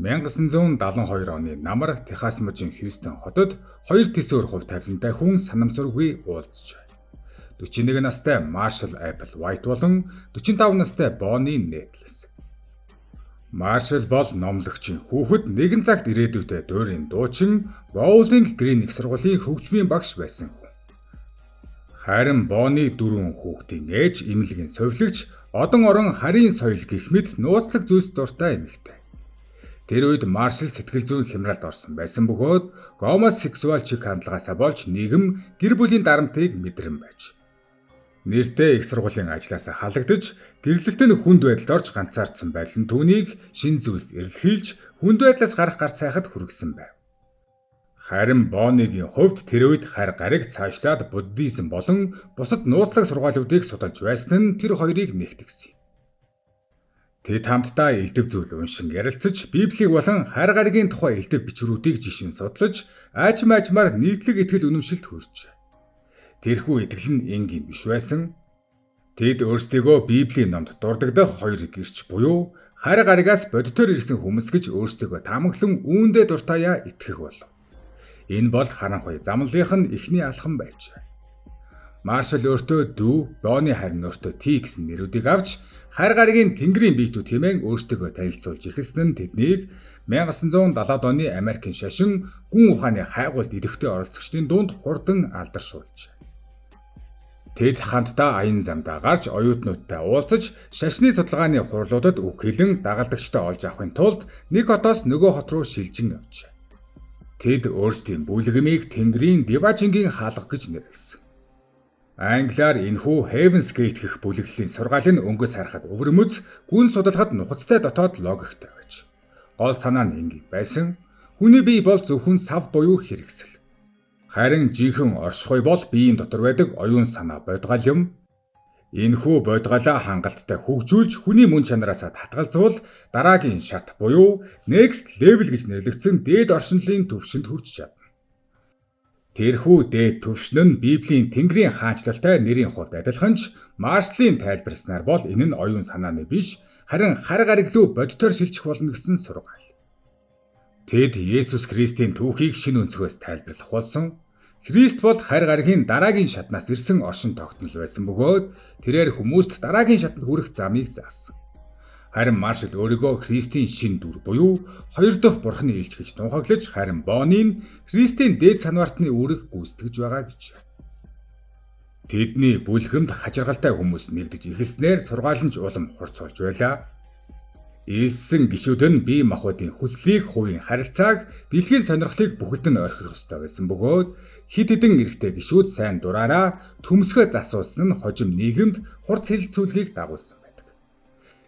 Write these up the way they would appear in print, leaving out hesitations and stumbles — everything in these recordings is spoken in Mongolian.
1972 оны намар Техас мужийн Хьюстон хотод 2 тэсвэр хувь тавилантай хүн санамсаргүй уулзжээ. 41 настай Маршал Апл Уайт болон 45 настай Бонни Нетлс. Маршал бол номлогчийн хүүхэд нэгэн цагт ирээдүйдээ дуурийн дуучин Боулинг Грин их сургуулийн хөгжмийн багш байсан хүн. Харин Бонни 4 хүүхдийн ээж имлэгийн совилогч одон орон харийн соёл гэх мэт нууцлаг зүйлс дуртай эмэгтэй. Тэр үед Маршал сэтгэл зүйн хямралд орсон байсан бөгөөд гомосексуал чиг хандлагаасаа болж нийгэм гэр бүлийн дарамтыг мэдрэн байж. Нэртэй их сургуулийн ажлаасаа халагдаж, гэрлэлтэд хүнд байдалд орж ганцаардсан байлан түүнийг шин зүйлс эрэлхийлж, хүнд байдлаас гарах гар сайхад хүргэсэн байв. Харин Боннигийн хувьд тэр үед харь гариг цаашлаад буддизм болон бусад нууцлаг сургаалуудыг судалж байсан нь тэр хоёрыг нэгтгэсэн юм. Тэд хамтдаа элдв зүйл уншин ярилцаж, Библийг болон харь гаригийн тухай элдв бичвэрүүдийг жишин судлаж, аажмаар нийтлэг итгэл үнэмшилд хүрчээ. Тэрхүү итгэл нь энгийн биш байсан. Тэд өөрсдийгөө Библийн номд дурддах хоёр гэрч буюу харь гаригаас бодитоор ирсэн хүмүүс гэж өөрсдийгөө таамаглан үүндээ дуртаяа итгэх болов. Энэ бол харанхуй замлынх нь эхний алхам байжээ. Маршал өөртөө дүү, Бонни харин өөртөө Ти гэсэн нэрүүдийг авч харь гаригийн тэнгэрийн биетүүд хэмээн өөрсдийгөө танилцуулж эхэлсэн нь тэднийг 1970-ад оны Америкийн шашин гүн ухааны хайгуулд идэвхтэй оролцогчдын дунд хурдан алдаршуулжээ. Тэд хамтдаа аян замдаа гарч оюутнуудтай уулзаж шашны судалгааны хурлуудад үг хэлэн дагалдагчтай олж авахын тулд нэг хотоос нөгөө хот руу шилжин явжээ. Тэд өөрсдийн бүлгэмийг Тэнгэрийн Диважингийн хаалга гэж нэрлэсэн. Англиар энэхүү Heaven's Gate гэх бүлэглэлийн сургаалыг өнгөс харахад өвөрмөц, гүн судалгахад нухацтай дотоод логиктой байж. Гол санаа нь энгийн байсан. Хүний бие бол зөвхөн сав буюу хэрэгсэл. Харин жинхэнэ оршихуй бол биеийн дотор байдаг оюун санаа бодгал юм. Энэхүү бодгалаа хангалттай хөгжүүлж хүний мөн чанараасаа татгалзуул дараагийн шат буюу next level гэж нэрлэгдсэн дээд оршинлын түвшинд хүрч чадна. Тэрхүү дээд түвшин нь Библийн Тэнгэрийн хаанчлалтай нэрийн хувьд адилханч Маршалын тайлбарснаар бол энэ нь оюун санааны биш, харин харь гариг руу бодитоор шилжих болно гэсэн сургаал. Тэд Есүс Христийн түүхийг шинэ өнцгөөс тайлбарлах болсон. Христ бол харь гаригийн дараагийн шатнаас ирсэн оршин тогтнол байсан бөгөөд тэрээр хүмүүст дараагийн шатанд хүрэх замыг заасан. Харин Маршал өөрийгөө Христийн шин дүр буюу хоёр дахь бурхны элч гэж тунхаглаж, харин Бонни нь Христийн дээд санвартны үүрэг гүйцэтгэж байгаа гэж. Тэдний бүлгэмд хачиргалтай хүмүүс нэгдэж эхэлснээр сургаалж улам хурцуулж байлаа. Ийсэн гишүүд нь бие махбодын хүслийг, хувийн харилцааг, дэлхийн сонирхлыг бүхэлд нь орхих ёстой байсан бөгөөд хид хідэн эрэгтэй гишүүд сайн дураараа төмсгөө засуулсан нь хожим нийгэмд хурц хэлэлцүүлгийг дагуулсан байдаг.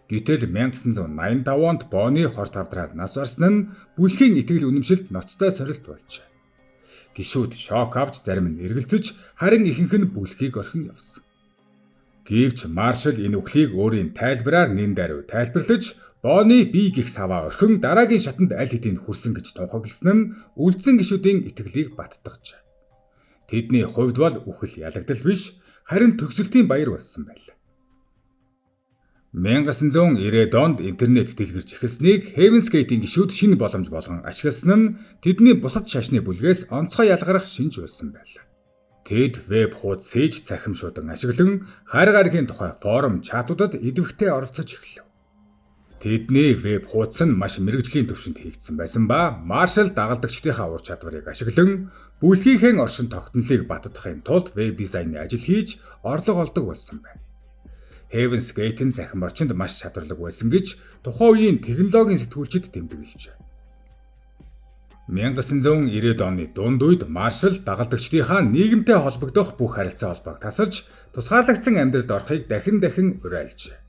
Гэтэл 1985 онд Бонни хорт авдраар нас барсан нь бүлгийн итгэл үнэмшилд ноцтой сорилт болжээ. Гишүүд шок авч зарим нь эргэлзэж, харин ихэнх нь бүлгийг орхин явсан. Гэвч Маршал энэ үхлийг өөрийн тайлбараар нэн даруй тайлбарлаж, Бонни бие гих саваа орхин дараагийн шатанд аль хэдийн хүрсэн гэж тунхагласан нь үлдсэн гишүүдийн итгэлийг баттгажээ. Тэдний хувьд бол үхэл ялагдал биш, харин төгсөлтийн баяр болсон байлаа. 1990-ад онд интернет дэлгэрч эхэлснийг Heaven's Gate-ийн гишүүд шинэ боломж болгон ашигласан нь тэдний бусад шашны бүлгээс онцгой ялгарах шинж болсон байлаа. Тэд веб хуудас хийж цахимшуудан ашиглан харь гаригийн тухай форум чатуудад идэвхтэй оролцож эхэлв. Тэдний веб хуудас нь маш мэрэгжлийн түвшинд хийгдсэн байсан ба Маршал дагалдагчдынхаа ур чадварыг ашиглан бүлгийнхээ оршин тогтнолыг баттгахын тулд веб дизайны ажил хийж орлого олдог болсон байна. Heaven's Gate-ийн захин орчинд маш чадварлаг байсан гэж тухайн үеийн технологийн сэтгүүлчид тэмдэглэжээ. 1990-ад оны дунд үед Маршал дагалдагчдынхаа нийгэмтэй холбогдох бүх харилцаа холбоог тасалж, тусгаарлагдсан амьдралд орохыг дахин уриалжээ.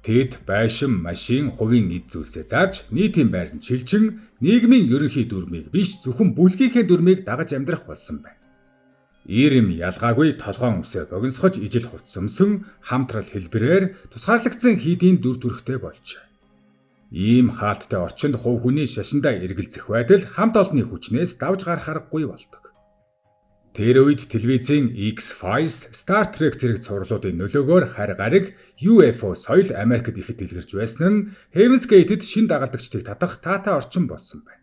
Тэд байшин, машин, хувийн эд зүйлсээ зарж, нийтийн байранд шилжин, нийгмийн ерөнхий дүрмийг биш зөвхөн бүлгийнхээ дүрмийг дагаж амьдрах болсон байна. Ирэм ялгаагүй толгоон үсээ богиносгож ижил хувцс өмсөн хамтрал хэлбэрээр тусгаарлагдсан хийдийн дүр төрхтэй болжээ. Ийм хаалттай орчинд хувь хүний шашиндаа эргэлзэх байдал хамт олонний хүчнээс давж гарах аргагүй болдог. Тэр үед телевизийн X-Files, Star Trek зэрэг цувралуудын нөлөөгөөр харь гариг UFO соёл Америкт ихэд дэлгэрч байсан нь Heaven's Gate-д шин дагалдагчдыг татах таатай орчин болсон байна.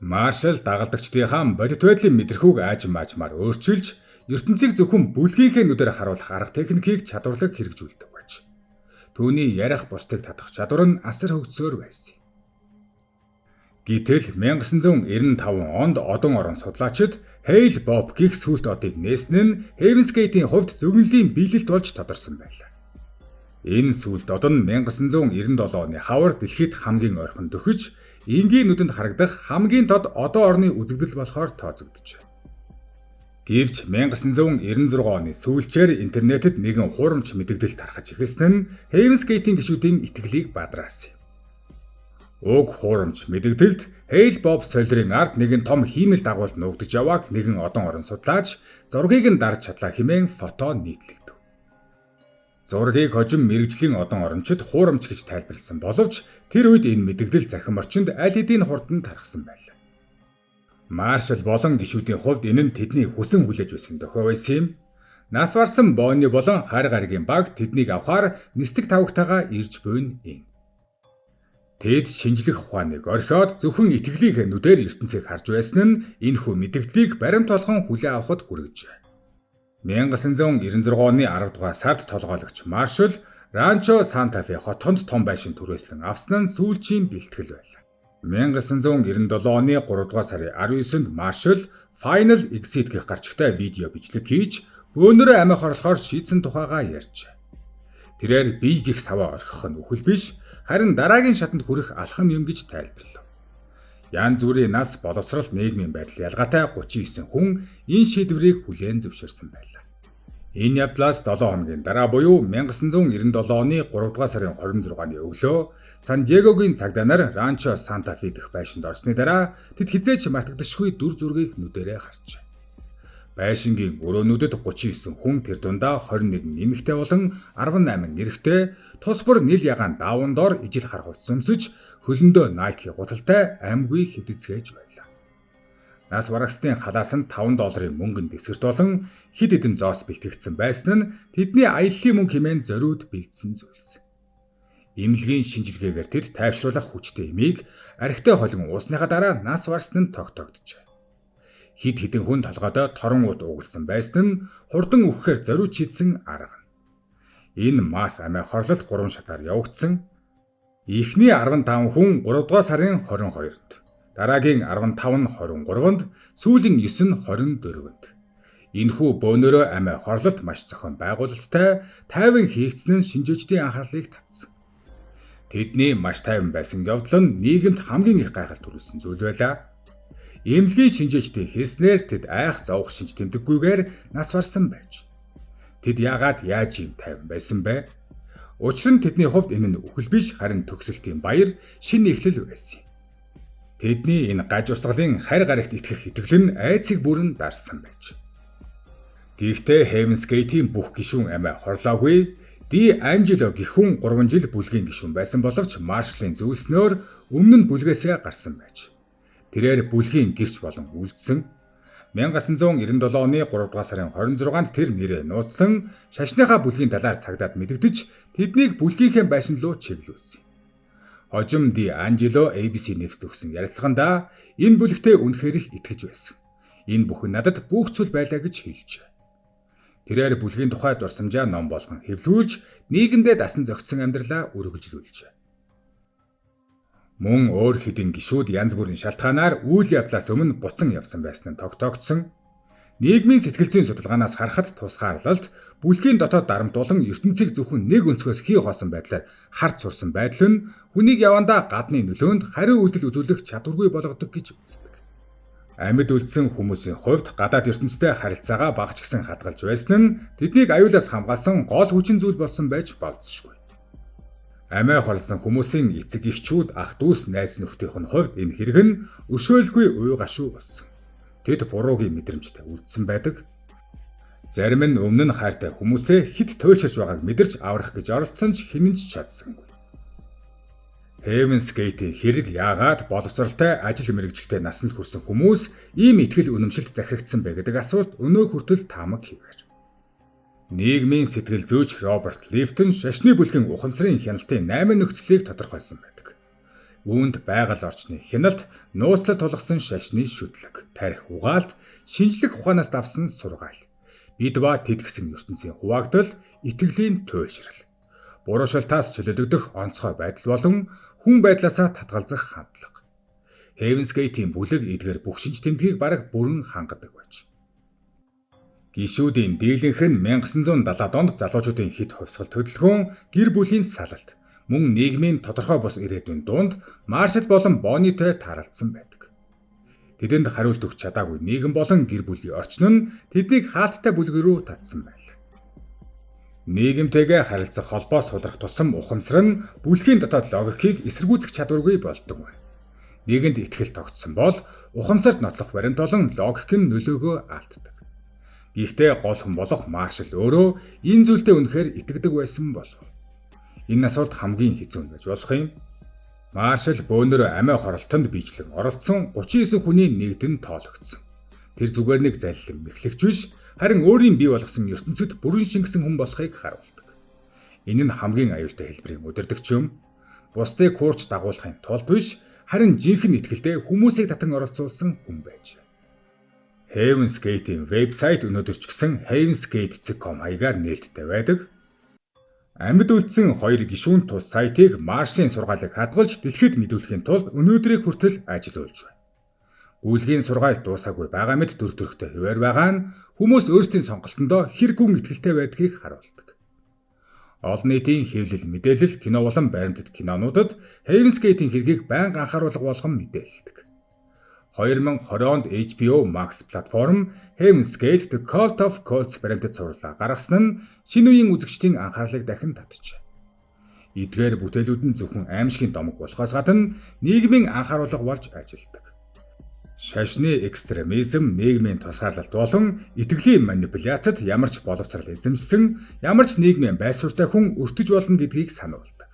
Маршал дагалдагчдынхаа бодит байдлын мэдрэхүүг аажмаар өөрчилж, ертөнцийг зөвхөн бүлгийнхээ нүдээр харуулах арга техникийг чадварлаг хэрэгжүүлдэг байж. Түүний ярих бусдыг татах чадвар нь асар хөгжсөөр байсан. Гэтэл 1995 онд одон орон судлаачид Hale Bopp гих сүлт одыг нээсэн нь Heaven's Gate-ийн хувьд зөгнөлийн биелэлт болж тодорсон байлаа. Энэ сүлт од нь 1997 оны хавар дэлхийд хамгийн ойрхон дөхөж, энгийн нүдэнд харагдах хамгийн тод одон орны үзэгдэл болохоор тооцогдож байна. Гэвч 1996 оны сүүлчээр интернетэд нэгэн хуурамч мэдээлэл тархаж эхэлсэн нь Heaven's Gate-ийн гишүүдийн итгэлийг бадраасан юм. Уг хуурамч мэдээлэлд Hale Bopp солирын ард нэгэн том хиймэл дагуулд нуугдж явааг нэгэн одон орон судлаач зургийг нь дарж чадлаа хэмээн фото нийтлэгдэв. Зургийг хожим мэрэгжлийн одон орончид хуурамч гэж тайлбарласан боловч тэр үед энэ мэдээлэл захин орчинд аль хэдийн хурдан тархсан байлаа. Маршал болон гишүүдийн хувьд энэ нь тэдний хүсэн хүлээж байсан дохио байсан юм. Нас барсан Бонни болон харь гаригийн баг тэднийг авахаар нисдэг тавагтайгаа ирж буйна юм. Тэд шинжлэх ухааныг орхиод зөвхөн итгэлийнхээ нүдээр ертөнцийг харж байсан нь энэхүү мэдээллийг баримт болгон хүлээн авахд хүргэжээ. 1996 оны 10 дугаар сард толгойлогч Маршал Ранчо Санта Фе хотхонд том байшин түрээслэн авсан нь сүүлчийн бэлтгэл байлаа. 1997 оны 3 дугаар сарын 19-нд Маршал Final Exit гэх гарчигтай видео бичлэг хийж бөөнөрөө амиа хорлохоор шийдсэн тухайгаа ярьжээ. Тэрээр бие гих саваа орхих нь үхэл биш, харин дараагийн шатанд хүрэх алхам юм гэж тайлбарлав. Янз бүрийн нас боловсрал нийгмийн байдал ялгаатай 39 хүн энэ шийдвэрийг хүлээн зөвшөөрсөн байлаа. Энэ явдлаас 7 хоногийн дараа буюу 1997 оны 3 дугаар сарын 26-ны өглөө Сан Диегогийн цагдаа Ранчо Санта Фе дэх байшинд орсны дараа тэд хизээч мартагдашгүй дүр зургийг нүдэрээ харжээ. Байшингийн өрөөнүүдэд 39 хүн, тэр дундаа 21 нэмэгтэй болон 18 эрэгтэй тус бүр нийл ягаан даавн дор ижил хар хувцас өмсөж хөлөндөө Nike гуталтай амьгүй хэвдэцгээж байлаа. Нас барагчдын халаас нь $5 мөнгөнд дэвсгэрт болон хэд хэдэн зоос бэлтгэгдсэн байсан нь тэдний аяллаа мөнгө хэмээн зориуд бэлдсэн зүйлс. Имлэгийн шинжилгээгээр тэд тайвшруулах хүчтэй эмийг архитай холин уусныхаа дараа нас барсан нь тогтогджээ. Хид хідэн хүн толгойдоо торон ут угалсан байсан нь хурдан өгөхээр зориуд шийдсэн арга. Энэ мас амиа хорлолт 3 шатаар явагдсан. Эхний 15 хүн 3 дугаар сарын 22-нд, дараагийн 15 нь 23-нд, сүүлийн 9 нь 24-нд. Энэхүү бөөнөрөө амиа хорлолт маш зохион байгуулалттай тайван хийгдсэн нь шинжээчдийн анхаарлыг татсан. Тэдний маш тайван байсан явдал нь нийгэмд хамгийн их гайхал төрүүлсэн зүйл байлаа. Эмнэлгийн шинжээчдийн хэлснээр тэд айх зовох шинж тэмдэггүйгээр нас барсан байж. Тэд яагаад яаж юм тайван байсан бэ? Учир нь тэдний хувьд энэ нь үхэл биш, харин төгсөлтийн баяр, шинэ эхлэл байсан юм. Тэдний энэ гаж урсгалын харь гаригт итгэх итгэл нь айцыг бүрэн дарсан байж. Гэхдээ Heaven's Gate-ийн бүх гишүүн амиа хорлоогүй. Ди Анжело гэх хүн 3 жил бүлгийн гишүүн байсан боловч Маршалын зөвлснөөр өмнө нь бүлгээсээ гарсан байж. Тэрээр бүлгийн гэрч болон үлдсэн. 1997 оны 3 дугаар сарын 26-нд тэр нэрээ нууцлан шашныхаа бүлгийн талаар цагдаад мэдэгдэж тэднийг бүлгийнхээ байшин руу чиглүүлсэн. Хожим Ди Анжело ABC нэвсд өгсөн ярилцлаганда энэ бүлэгтээ үнэхээр их итгэж байсан. Энэ бүхэн надад бүх зүйл байлаа гэж хэлжээ. Тэрээр бүлгийн тухай дурсамжаа ном болгон хэвлүүлж нийгэмдээ дасан зохицсон амьдралаа үргэлжлүүлжээ. Мөн өөр хэдийн гишүүд янз бүрийн шалтгаанаар үйл явдлаас өмнө буцан явсан байсан нь тогтоогдсон. Нийгмийн сэтгэл зүйн судалгаанаас харахад тусгаарлалт бүлгийн дотоод дарамт болон ертөнцийг зөвхөн нэг өнцгөөс хий хоосон байдлаар харж сурсан байдал нь хүнийг явандаа гадны нөлөөнд хариу үйлдэл үзүүлэх чадваргүй болгодог гэж үздэг. Амьд үлдсэн хүмүүсийн хувьд гадаад ертөнцтэй харилцаагаа багч гисэн хадгалж байсан нь тэднийг аюулаас хамгаалсан гол хүчин зүйл болсон байж болцсошгүй. Амиа хорлсон хүмүүсийн эцэг эхчүүд, ах дүүс, найз нөхдийнх нь хувьд энэ хэрэг нь өршөөлгүй уй гашуу болсон. Тэд буруугийн мэдрэмжтэй үлдсэн байдаг. Зарим нь өмнө нь хайртай хүмүүсээ хит туйлширч байгааг мэдэрч аврах гэж оролдсон ч хинэн ч чадсангүй. Heaven's Gate-ийн хэрэг яагаад боловсралтай ажил мэргэжилтэй насанд хүрсэн хүмүүс ийм ихтгэл үнэмшилт захирагдсан бэ гэдэг асуулт өнөө хүртэл таамаг хийвэр. Нийгмийн сэтгэл зүйч Роберт Лифтон шашны бүлгийн ухамсарын хяналтын 8 нөхцөлийг тодорхойлсон байдаг. Үүнд байгаль орчны хяналт, нууцлал тулгасан шашны шүтлэг, тарих угаалт, шинжлэх ухаанаас давсан сургаал, бид ба тэтгэсэн ертөнцийн хуваагдал, итгэлийн туйлшрал, буруушилтаас чөлөөлөгдөх онцгой байдал болон хүн байдлаасаа татгалзах хандлага. Heaven's Gate-ийн бүлэг эдгээр бүх шинж тэмдгийг бараг бүрэн хангадаг байж. Гишүүдийн дийлэнх нь 1970-аад онд залуучуудын хит хувьсгал хөдөлгөөн, гэр бүлийн салалт, мөн нийгмийн тодорхой бус ирээдүйн дунд Маршал болон Бонитой таарлцсан байдаг. Тэдэнд хариулт өгч чадаагүй нийгэм болон гэр бүлийн орчин нь тэднийг хаалттай бүлэг рүү татсан байлаа. Нийгэмтэйгээ харилцах холбоо сулрах тусам ухамсар нь бүлгийн дотоод логикийг эсэргүүцэх чадваргүй болдог байна. Нэгэнд итгэл тогтсон бол ухамсарт нотлох баримт болон логик нь нөлөөгөө алддаг. Гэхдээ гол хүн болох Маршал өөрөө энэ зүйлдээ үнэхээр итгэдэг байсан болов. Энэ асуулт хамгийн хэцүү байж болох юм. Маршал бөөнөр амиа хоролтонд биечлэн оролцсон 39 хүний нэгд нь тоологдсон. Тэр зүгээр нэг залилан мэхлэгч биш, харин өөрийн бий болгосон ертөнцид бүрэн шингэсэн хүн болохыг харуулдаг. Энэ нь хамгийн аюултай хэлбэрийн удирдагч юм. Бусдыг хуурч дагуулахын тулд биш, харин жинхэнэ итгэлдээ хүмүүсийг татан оролцуулсан хүн байж. Heaven's Gate-ийн вебсайт өнөөдөр ч гэсэн heavensgate.com хаягаар нээлттэй байдаг. Амьд үлдсэн 2 гишүүн тус сайтыг Маршалын сургаалыг хадгалж дэлхийд мэдүүлэхийн тулд өнөөдрийг хүртэл ажиллаж байна. Бүлгийн сургаал дуусаагүй байгаа мэт төр төрхтэй хിവэр байгаа нь хүмүүс өөрсдийн сонголтондоо хэр гүн итгэлтэй байдгийг харуулдаг. Олон нийтийн хэвлэл мэдээлэл, кино болон баримтат кинонуудад Heaven's Gate-ийн хэргийг байнга анхааруулга болгон мэдээлдэг. 2020 онд HBO Max платформ Heaven's Gate: The Cult of Cults баримтат сурлаа гаргасан нь шинэ үеийн үзэгчдийн анхаарлыг дахин татжээ. Эдгээр бүтээлүүд нь зөвхөн аимшигын домог болохоос гадна нийгмийн анхааруулга болж ажилладаг. Шашны экстремизм, нийгмийн тусгаарлалт болон итгэлийн манипуляцад ямар ч боловсрал эзэмшсэн, ямар ч нийгмийн байсууртай хүн өртөж болно гэдгийг сануулдаг.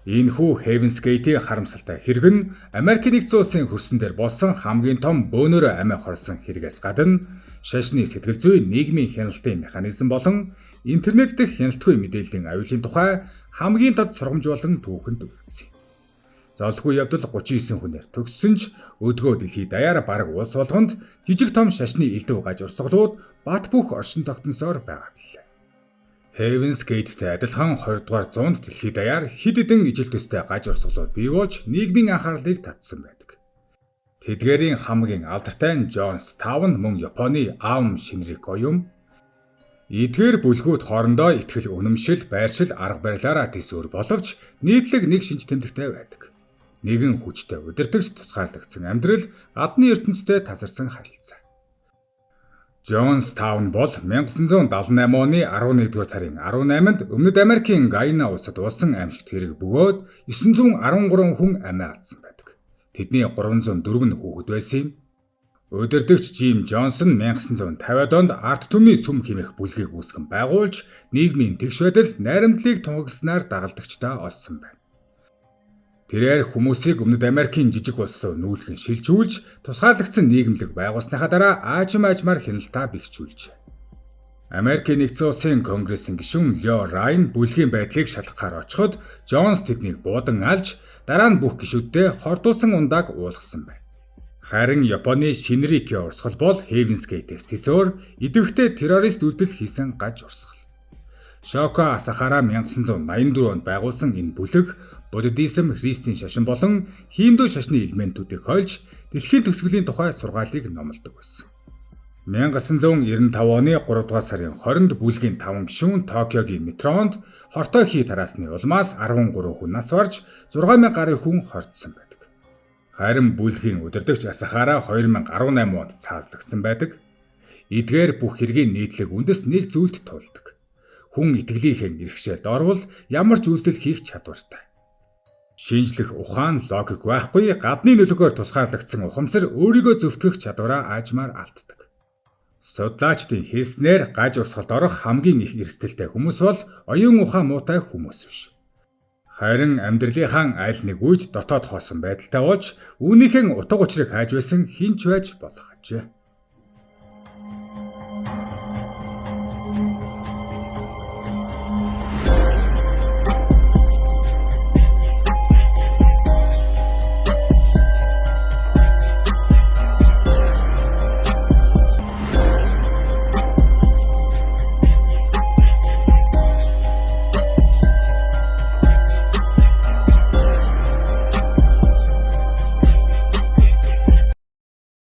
Энэхүү Heaven's Gate-ийн харамсалтай хэрэг нь Америкийн нэгдсэн улсын хөрсөн дээр болсон хамгийн том бөөнөр амиа хорсон хэрэгээс гадна шашны сэтгэл зүй, нийгмийн хяналтын механизм болон интернет дэх хяналтгүй мэдээллийн аюулын тухай хамгийн тод сургамж болон түүхэнд үлдсэн. Золгүй явдал 39 хүнээр төгссөн ч өдгөө дэлхийд даяар бараг улс болгонд жижиг том шашны элдв гаж урсгалууд бат бөх оршин тогтносоор байгаа билээ. Heaven's Gate-тэй адилхан 20 дугаар зуунд дэлхийд даяар хэд хэдэн ижил төстэй гаж урсгалууд бий болж нийгмийн анхаарлыг татсан байдаг. Тэдгээрийн хамгийн алдартай нь Jonestown мөн Японы Aum Shinrikyo юм. Эдгээр бүлгүүд хоорондоо итгэл үнэмшил, байршил, арга барилаараа төсөөр боловч нийтлэг нэг шинж тэмдэгтэй байдаг. Нэгэн хүчтэй удирдагч тусгаарлагдсан амьдрал, гадны ертөнцтэй тасарсан харилцаа. Jonestown бол 1978 оны 11-р сарын 18-нд Өмнөд Америкийн Гайна улсад уулсан аймшигт хэрэг бөгөөд 913 хүн амиа алдсан байдаг. Тэдний 304 нь хүүхэд байсан юм. Удирдагч Jim Johnson 1950-ад онд арт түмний сүм хэмээх бүлгийг үүсгэн байгуулж, нийгмийн тэгш байдал, найрамдлыг тунхагснаар дагалдагчдаа олсон байна. Тэрээр хүмүүсийг Өмнөд Америкийн жижиг улс руу нүүлгэн шилжүүлж, тусгаарлагдсан нийгэмлэг байгуулсныхаа дараа аажмаар хяналтаа бэхжүүлжээ. Америкийн нэгдсэн улсын конгрессийн гишүүн Лео Райн бүлгийн байдлыг шалгахаар очиход Джонс тэднийг буудан алж, дараа нь бүх гишүүддээ хордуулсан ундааг уулгасан байна. Харин Японы Shinrikyo урсгал бол Heaven's Gate-с төсөөр идэвхтэй террорист үйлдэл хийсэн гаж урсгал. Шоко Асахара 1984 онд байгуулсан энэ бүлэг буддизм, христийн шашин болон хинду шашны элементүүдийг хольж дэлхийн төсвөлийн тухай сургаалыг номлодог байсан. 1995 оны 3 дугаар сарын 20-нд бүлгийн 5 гишүүн Токиогийн метронд хортойхи тараасны улмаас 13 хүн нас барж 6000 гаруй хүн хордсон байдаг. Харин бүлгийн удирдагч Асахара 2018 онд цаазлагдсан байдаг. Эдгээр бүх хэргийн нийтлэг үндэс нэг зүйлд тулдаг. Хүн итгэлийнхэн иргэшээлд орвол ямар ч үйлдэл хийх чадвартай. Шинжлэх ухаан, логик байхгүй, гадны нөлөөгөөр тусгаарлагдсан ухамсар өөрийгөө зөвтгөх чадвараа аажмаар алддаг. Судлаачдын хэлснээр гаж урсгалд орох хамгийн их эрсдэлтэй хүмүүс бол оюун ухаан муутай хүмүүс биш. Харин амьдралынхаа аль нэг үед дотоод хоосон байдалтай болж үүнийхэн утга учирыг хайж байсан хинч байж болох ажээ.